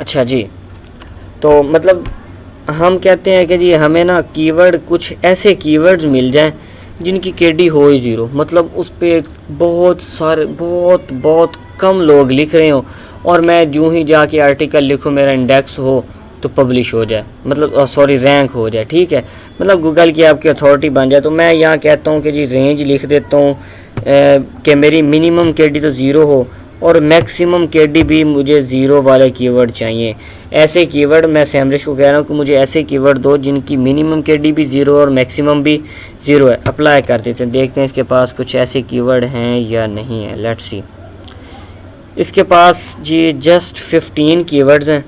अच्छा जी, तो मतलब हम कहते हैं कि जी हमें ना कीवर्ड, कुछ ऐसे कीवर्ड्स मिल जाएं जिनकी केडी हो ही ज़ीरो, मतलब उस पर बहुत सारे बहुत कम लोग लिख रहे हों, और मैं यूँ ही जाके आर्टिकल लिखूँ, मेरा इंडेक्स हो तो पब्लिश हो जाए, मतलब सॉरी रैंक हो जाए, ठीक है, मतलब गूगल की आपकी अथॉरिटी बन जाए। तो मैं यहाँ कहता हूँ कि जी रेंज लिख देता हूँ कि मेरी मिनिमम केडी तो ज़ीरो हो और मैक्सिमम केडी भी मुझे ज़ीरो वाले कीवर्ड चाहिए। ऐसे कीवर्ड मैं सैमरिश को कह रहा हूँ कि मुझे ऐसे कीवर्ड दो जिनकी मिनिमम केडी भी ज़ीरो और मैक्सिमम भी ज़ीरो है। अप्लाई कर देते हैं, देखते हैं इसके पास कुछ ऐसे कीवर्ड हैं या नहीं है। लेट्स सी, इसके पास जी जस्ट 15 कीवर्ड्स हैं,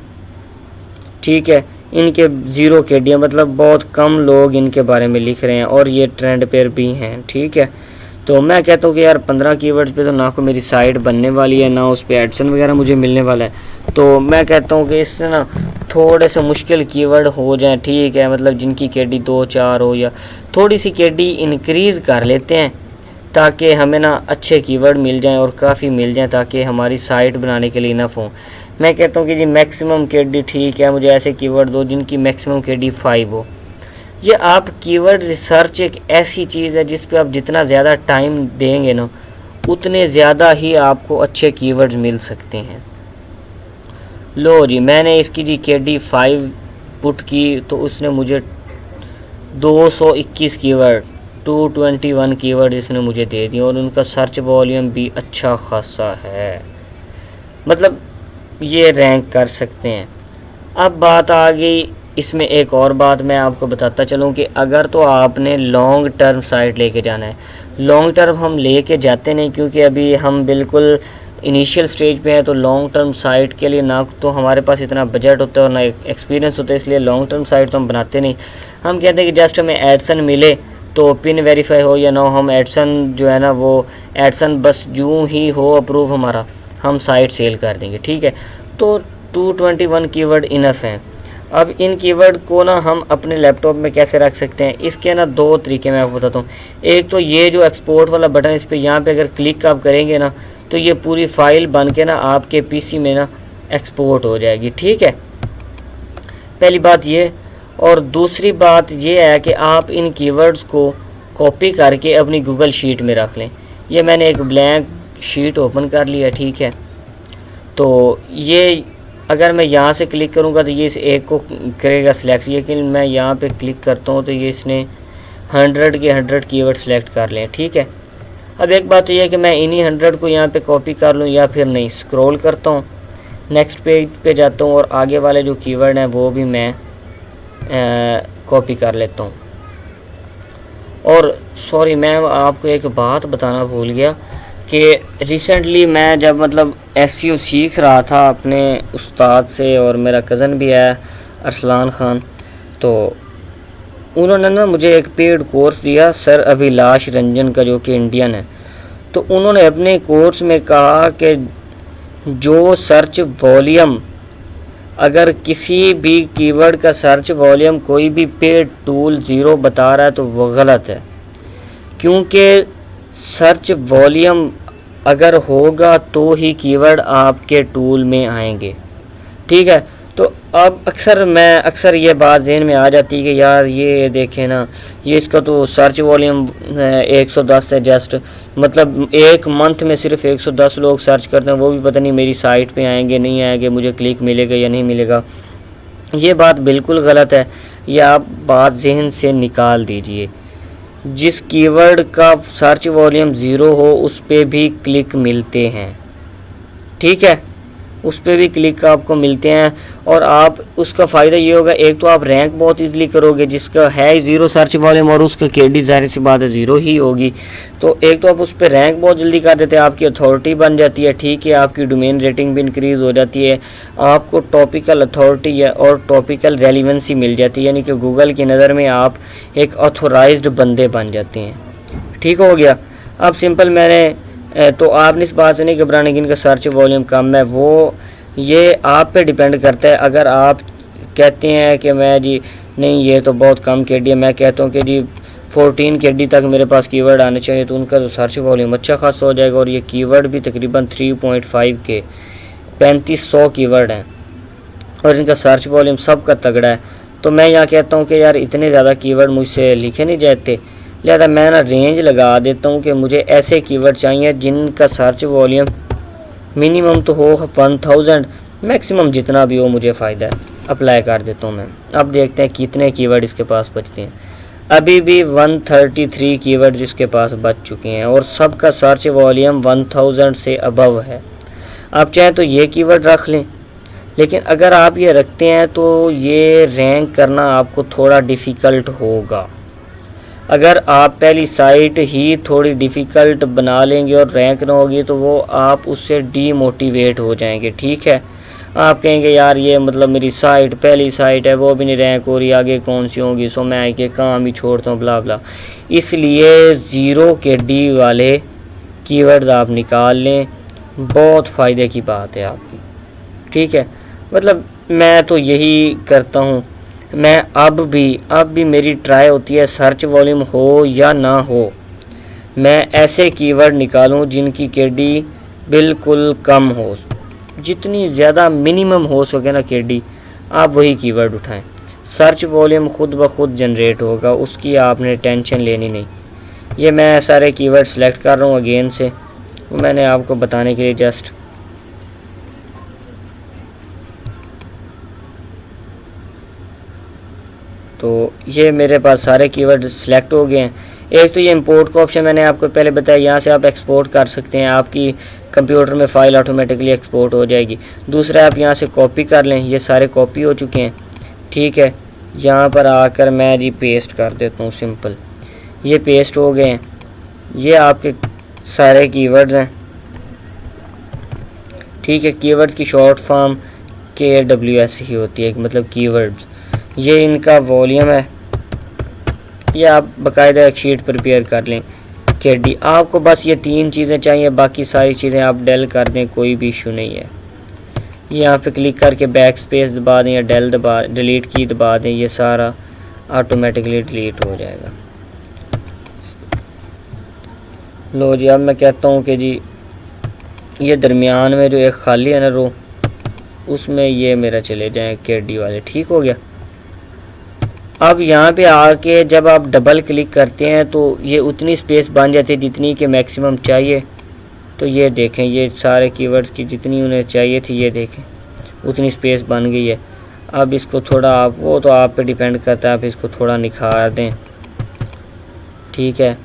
ठीक है, इनके ज़ीरो केडी, मतलब बहुत कम लोग इनके बारे में लिख रहे हैं और ये ट्रेंड पर भी हैं, ठीक है। तो मैं कहता हूँ कि यार 15 कीवर्ड्स पे तो ना को मेरी साइट बनने वाली है, ना उस पर एडसन वगैरह मुझे मिलने वाला है। तो मैं कहता हूँ कि इससे ना थोड़े से मुश्किल कीवर्ड हो जाएं, ठीक है, मतलब जिनकी केडी 2-4 हो, या थोड़ी सी केडी इंक्रीज़ कर लेते हैं ताकि हमें ना अच्छे कीवर्ड मिल जाएं और काफ़ी मिल जाएं ताकि हमारी साइट बनाने के लिए इनफ हो। मैं कहता हूँ कि जी मैक्सिमम केडी, ठीक है, मुझे ऐसे कीवर्ड दो जिनकी मैक्सिमम केडी 5 हो। ये आप कीवर्ड रिसर्च एक ऐसी चीज़ है जिस पे आप जितना ज़्यादा टाइम देंगे ना उतने ज़्यादा ही आपको अच्छे कीवर्ड्स मिल सकते हैं। लो जी, मैंने इसकी जी केडी 5 पुट की तो उसने मुझे 221 कीवर्ड 221 कीवर्ड इसने मुझे दे दिए और उनका सर्च वॉल्यूम भी अच्छा खासा है, मतलब ये रैंक कर सकते हैं। अब बात आ गई इसमें एक और बात मैं आपको बताता चलूँ कि अगर तो आपने लॉन्ग टर्म साइट लेके जाना है, लॉन्ग टर्म हम लेके जाते नहीं क्योंकि अभी हम बिल्कुल इनिशियल स्टेज पे हैं, तो लॉन्ग टर्म साइट के लिए ना तो हमारे पास इतना बजट होता है और ना एक्सपीरियंस होता है, इसलिए लॉन्ग टर्म साइट तो हम बनाते नहीं। हम कहते हैं कि जस्ट हमें एडसन मिले तो पिन वेरीफाई हो या ना हो, हम एडसन जो है ना वो एडसन बस यूँ ही हो अप्रूव हमारा, हम साइट सेल कर देंगे, ठीक है। तो 221 कीवर्ड इनफ हैं। अब इन कीवर्ड को ना हम अपने लैपटॉप में कैसे रख सकते हैं, इसके ना दो तरीके मैं आपको बताता हूँ। एक तो ये जो एक्सपोर्ट वाला बटन, इस पर यहाँ पे अगर क्लिक आप करेंगे ना तो ये पूरी फाइल बन के ना आपके पीसी में ना एक्सपोर्ट हो जाएगी, ठीक है, पहली बात ये। और दूसरी बात ये है कि आप इन कीवर्ड्स को कॉपी करके अपनी गूगल शीट में रख लें। ये मैंने एक ब्लैंक शीट ओपन कर लिया, ठीक है। तो ये अगर मैं यहाँ से क्लिक करूँगा तो ये इस एक को करेगा सिलेक्ट, लेकिन मैं यहाँ पे क्लिक करता हूँ तो ये इसने 100 के 100 कीवर्ड सेलेक्ट कर लें, ठीक है। अब एक बात तो ये है कि मैं इन्हीं 100 को यहाँ पे कॉपी कर लूँ या फिर नहीं, स्क्रॉल करता हूँ, नेक्स्ट पेज पे जाता हूँ और आगे वाले जो कीवर्ड हैं वो भी मैं कॉपी कर लेता हूँ। और सॉरी, मैं आपको एक बात बताना भूल गया कि रिसेंटली मैं जब मतलब एसईओ सीख रहा था अपने उस्ताद से, और मेरा कज़न भी है अरसलान ख़ान, तो उन्होंने ना मुझे एक पेड कोर्स दिया सर अभिलाष रंजन का, जो कि इंडियन है। तो उन्होंने अपने कोर्स में कहा कि जो सर्च वॉल्यूम, अगर किसी भी कीवर्ड का सर्च वॉल्यूम कोई भी पेड टूल 0 बता रहा है तो वो गलत है, क्योंकि सर्च वॉल्यूम अगर होगा तो ही कीवर्ड आपके टूल में आएंगे, ठीक है। तो अब अक्सर ये बात ज़हन में आ जाती है कि यार ये देखें ना, ये इसका तो सर्च वॉल्यूम 110 है जस्ट, मतलब एक मंथ में सिर्फ 110 लोग सर्च करते हैं, वो भी पता नहीं मेरी साइट पे आएंगे नहीं आएंगे, मुझे क्लिक मिलेगा या नहीं मिलेगा। ये बात बिल्कुल गलत है, ये आप बात जहन से निकाल दीजिए। जिस कीवर्ड का सर्च वॉल्यूम 0 हो उस पर भी क्लिक मिलते हैं, ठीक है, उस पर भी क्लिक आपको मिलते हैं। और आप उसका फ़ायदा ये होगा, एक तो आप रैंक बहुत इजीली करोगे, जिसका है 0 सर्च वॉल्यूम और उसका केडी जाहिर सी बात है 0 ही होगी, तो एक तो आप उस पर रैंक बहुत जल्दी कर देते हैं, आपकी अथॉरिटी बन जाती है, ठीक है, आपकी डोमेन रेटिंग भी इंक्रीज़ हो जाती है, आपको टॉपिकल अथॉरिटी और टॉपिकल रेलिवेंसी मिल जाती है, यानी कि गूगल की नज़र में आप एक ऑथोराइज्ड बंदे बन जाते हैं, ठीक हो गया। अब सिंपल मैंने तो आपने इस बात से नहीं घबराने कि इनका सर्च वॉल्यूम कम है, वो ये आप पे डिपेंड करता है। अगर आप कहते हैं कि मैं जी नहीं ये तो बहुत कम केडी है, मैं कहता हूँ कि जी 14 केडी तक मेरे पास कीवर्ड आने चाहिए, तो उनका तो सर्च वॉल्यूम अच्छा खासा हो जाएगा। और ये कीवर्ड भी तकरीबन 3.5 के 3500 कीवर्ड हैं, और इनका सर्च वॉल्यूम सबका तगड़ा है। तो मैं यहाँ कहता हूँ कि यार इतने ज़्यादा कीवर्ड मुझसे लिखे नहीं जाते, लिहाजा मैं ना रेंज लगा देता हूँ कि मुझे ऐसे कीवर्ड चाहिए जिनका सर्च वॉल्यूम मिनिमम तो हो 1000, मैक्सिमम जितना भी हो मुझे फ़ायदा है। अप्लाई कर देता हूँ मैं। अब देखते हैं कितने कीवर्ड इसके पास बचते हैं। अभी भी 133 कीवर्ड इसके पास बच चुके हैं और सबका सर्च वॉल्यूम 1000 से अबव है। आप चाहें तो ये कीवर्ड रख लें, लेकिन अगर आप ये रखते हैं तो ये रैंक करना आपको थोड़ा डिफ़िकल्ट होगा। अगर आप पहली साइट ही थोड़ी डिफ़िकल्ट बना लेंगे और रैंक ना होगी तो वो आप उससे डीमोटिवेट हो जाएंगे। ठीक है, आप कहेंगे यार ये मतलब मेरी साइट पहली साइट है, वो भी नहीं रैंक हो रही, आगे कौन सी होगी, सो मैं के काम ही छोड़ता हूँ ब्ला ब्ला। इसलिए 0 के डी वाले कीवर्ड्स आप निकाल लें, बहुत फ़ायदे की बात है आपकी। ठीक है, मतलब मैं तो यही करता हूँ। मैं अब भी मेरी ट्राई होती है सर्च वॉल्यूम हो या ना हो, मैं ऐसे कीवर्ड निकालूं जिनकी केडी बिल्कुल कम हो, जितनी ज़्यादा मिनिमम हो सके ना केडी, आप वही कीवर्ड उठाएं। सर्च वॉल्यूम खुद ब खुद जनरेट होगा, उसकी आपने टेंशन लेनी नहीं। ये मैं सारे कीवर्ड सेलेक्ट कर रहा हूँ अगेन से, मैंने आपको बताने के लिए जस्ट। तो ये मेरे पास सारे कीवर्ड सिलेक्ट हो गए हैं। एक तो ये इंपोर्ट का ऑप्शन मैंने आपको पहले बताया, यहाँ से आप एक्सपोर्ट कर सकते हैं, आपकी कंप्यूटर में फ़ाइल ऑटोमेटिकली एक्सपोर्ट हो जाएगी। दूसरा आप यहाँ से कॉपी कर लें, ये सारे कॉपी हो चुके हैं। ठीक है, यहाँ पर आकर मैं जी पेस्ट कर देता हूँ, सिंपल, ये पेस्ट हो गए हैं। ये आपके सारे कीवर्ड्स हैं। ठीक है, कीवर्ड की शॉर्ट फॉर्म KWS ही होती है, मतलब कीवर्ड्स। ये इनका वॉल्यूम है, ये आप बाकायदा एक शीट प्रिपेयर कर लें KD। आपको बस ये 3 चीज़ें चाहिए, बाकी सारी चीज़ें आप डेल कर दें, कोई भी इशू नहीं है। यहाँ पे क्लिक करके बैक स्पेस दबा दें या डिलीट की दबा दें, ये सारा ऑटोमेटिकली डिलीट हो जाएगा। लो जी, अब मैं कहता हूँ कि जी ये दरमियान में जो एक खाली है ना रो, उसमें ये मेरा चले जाएँ KD वाले। ठीक हो गया। अब यहाँ पे आके जब आप डबल क्लिक करते हैं तो ये उतनी स्पेस बन जाती है जितनी कि मैक्सिमम चाहिए। तो ये देखें, ये सारे कीवर्ड्स की जितनी उन्हें चाहिए थी, ये देखें उतनी स्पेस बन गई है। अब इसको थोड़ा आप, वो तो आप पे डिपेंड करता है, आप इसको थोड़ा निखार दें। ठीक है,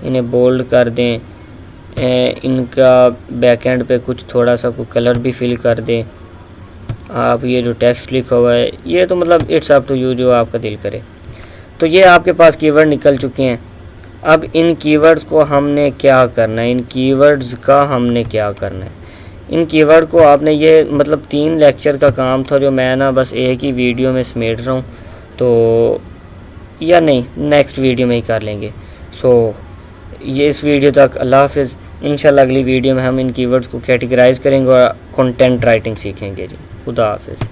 इन्हें बोल्ड कर दें, इनका बैकएंड पे कुछ थोड़ा सा कोई कलर भी फिल कर दें। आप ये जो टेक्स्ट लिखा हुआ है, ये तो मतलब इट्स अप टू यू, जो आपका दिल करे। तो ये आपके पास कीवर्ड निकल चुके हैं। अब इन कीवर्ड्स को हमने क्या करना है, इन कीवर्ड्स का हमने क्या करना है, इन कीवर्ड को आपने, ये मतलब 3 लेक्चर का काम था जो मैं ना बस एक ही वीडियो में समेट रहा हूँ। तो या नहीं, नेक्स्ट वीडियो में ही कर लेंगे। सो ये इस वीडियो तक अल्लाह हाफिज़। इंशाल्लाह अगली वीडियो में हम इन कीवर्ड्स को कैटेगराइज करेंगे और कंटेंट राइटिंग सीखेंगे जी। खुदा हाफिज़।